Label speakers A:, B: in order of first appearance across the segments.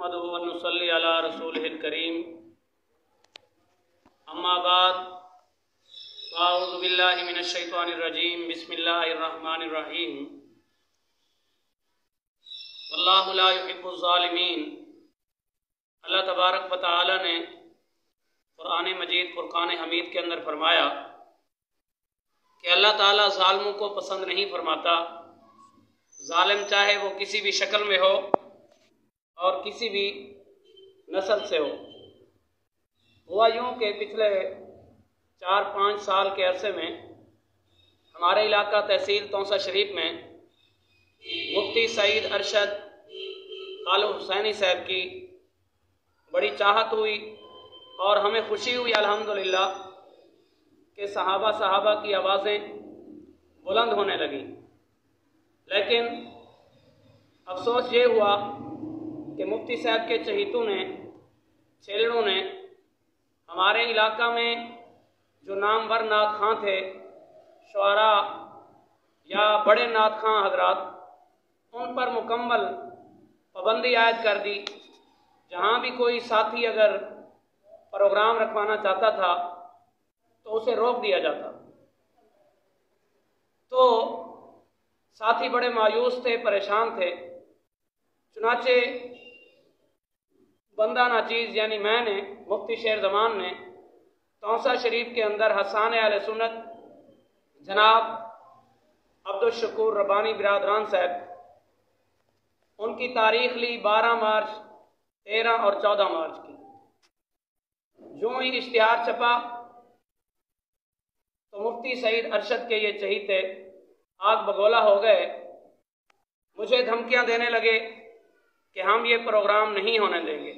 A: नहमदुहु व नुसल्ली अला रसूलिहिल करीम। अम्मा बाद, अऊज़ु बिल्लाहि मिनश शैतानिर रजीम। बिस्मिल्लाहिर रहमानिर रहीम। वल्लाहु ला युहिब्बुज़ ज़ालिमीन। अल्लाह तबारक व तआला ने कुरान मजीद फुरकान हमीद के अंदर फरमाया कि अल्लाह ताला ज़ालिमों को पसंद नहीं फरमाता। ज़ालिम चाहे वो किसी भी शक्ल में हो और किसी भी नस्ल से हो। हुआ यूँ कि पिछले 4-5 साल के अरसे में हमारे इलाका तहसील तौसा शरीफ में मुफ्ती सईद अरशद आल हुसैनी साहब की बड़ी चाहत हुई और हमें खुशी हुई अल्हम्दुलिल्लाह कि सहाबा की आवाज़ें बुलंद होने लगीं। लेकिन अफसोस ये हुआ कि मुफ्ती साहब के चहीतों ने, छेलड़ों ने हमारे इलाका में जो नामवर नात खां थे, शुआरा या बड़े नात खां हजरात, उन पर मुकम्मल पाबंदी आयद कर दी। जहाँ भी कोई साथी अगर प्रोग्राम रखवाना चाहता था तो उसे रोक दिया जाता। तो साथी बड़े मायूस थे, परेशान थे। चुनाचे बंदा नाचीज़ यानी मैंने, मुफ्ती शेर ज़मान ने तौसा शरीफ के अंदर हसान अहले सुन्नत जनाब अब्दुल शकूर रब्बानी बिरादरान साहब, उनकी तारीख ली 12 मार्च, 13 और 14 मार्च की। यूँ ही इश्तिहार छपा तो मुफ्ती सईद अरशद के ये चहीते आग बगोला हो गए। मुझे धमकियां देने लगे कि हम ये प्रोग्राम नहीं होने देंगे।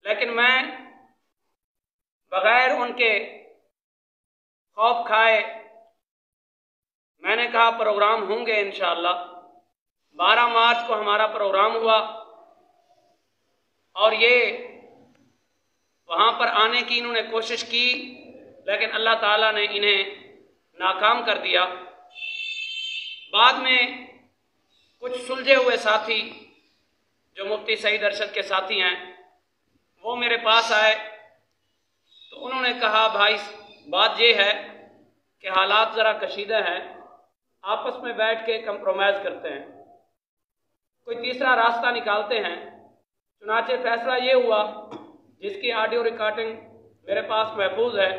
A: लेकिन मैं बगैर उनके खौफ खाए मैंने कहा प्रोग्राम होंगे इंशाअल्लाह। 12 मार्च को हमारा प्रोग्राम हुआ और ये वहाँ पर आने की इन्होंने कोशिश की, लेकिन अल्लाह ताला ने इन्हें नाकाम कर दिया। बाद में कुछ सुलझे हुए साथी जो मुफ्ती सईद अरशद के साथी हैं, वो मेरे पास आए तो उन्होंने कहा भाई बात ये है कि हालात ज़रा कशीदा हैं, आपस में बैठ के कंप्रोमाइज़ करते हैं, कोई तीसरा रास्ता निकालते हैं। चुनाचे फैसला ये हुआ, जिसकी ऑडियो रिकॉर्डिंग मेरे पास महफूज है,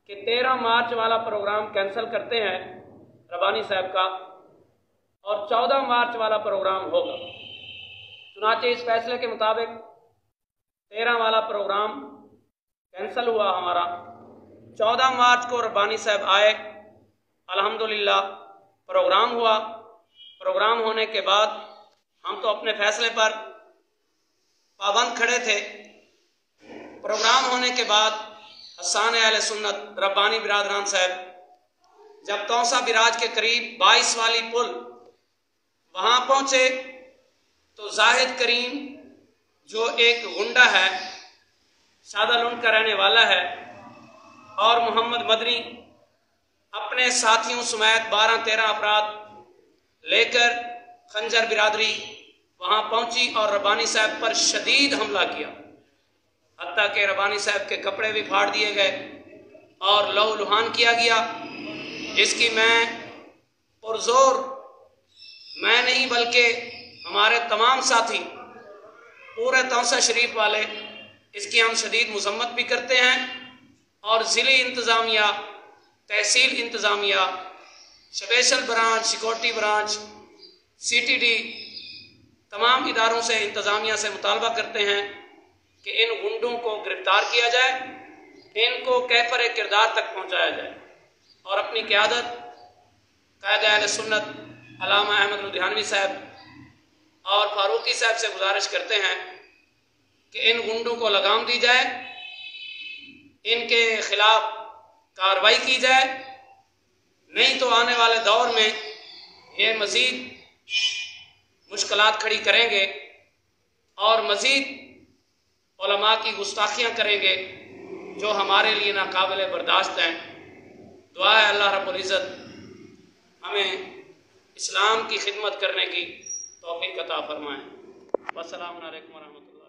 A: कि 13 मार्च वाला प्रोग्राम कैंसिल करते हैं रब्बानी साहब का और 14 मार्च वाला प्रोग्राम होगा। चुनाचे इस फैसले के मुताबिक 13 वाला प्रोग्राम कैंसिल हुआ हमारा। 14 मार्च को रब्बानी साहब आए, अल्हम्दुलिल्लाह प्रोग्राम हुआ। प्रोग्राम होने के बाद हम तो अपने फैसले पर पाबंद खड़े थे। प्रोग्राम होने के बाद हसान अहले सुन्नत रब्बानी बिरादरान साहब जब तौसा बिराज के करीब 22 वाली पुल वहाँ पहुँचे तो जाहिद करीम जो एक गुंडा है, शादालुंड का रहने वाला है, और मोहम्मद मदनी अपने साथियों समेत 12-13 अफराद लेकर खंजर बिरादरी वहाँ पहुँची और रब्बानी साहब पर शदीद हमला किया। हत्ता के रब्बानी साहब के कपड़े भी फाड़ दिए गए और लहू लुहान किया गया, जिसकी मैं पुरजोर, मैं नहीं बल्कि हमारे तमाम साथी पूरे तौसा शरीफ वाले इसकी हम शदीद मजम्मत भी करते हैं। और ज़िले इंतज़ामिया, तहसील इंतज़ामिया, special branch, security branch, CTD, तमाम इदारों से, इंतज़ामिया से मुतालबा करते हैं कि इन गुंडों को गिरफ्तार किया जाए, इनको कैफर किरदार तक पहुँचाया जाए और अपनी क़यादत कायद अहले सुन्नत अल्लामा अहमद लुधियानवी साहब और फारूकी साहब से गुजारिश करते हैं कि इन गुंडों को लगाम दी जाए, इनके खिलाफ कार्रवाई की जाए, नहीं तो आने वाले दौर में ये मज़ीद मुश्किलात खड़ी करेंगे और मज़ीद उलमा की गुस्ताखियाँ करेंगे जो हमारे लिए नाकाबिल बर्दाश्त हैं। दुआ है अल्लाह रब्बुल इज़्ज़त हमें इस्लाम की खिदमत करने की तौफीक अता फरमाएं। वस्सलामु अलैकुम वरहमतुल्लाह।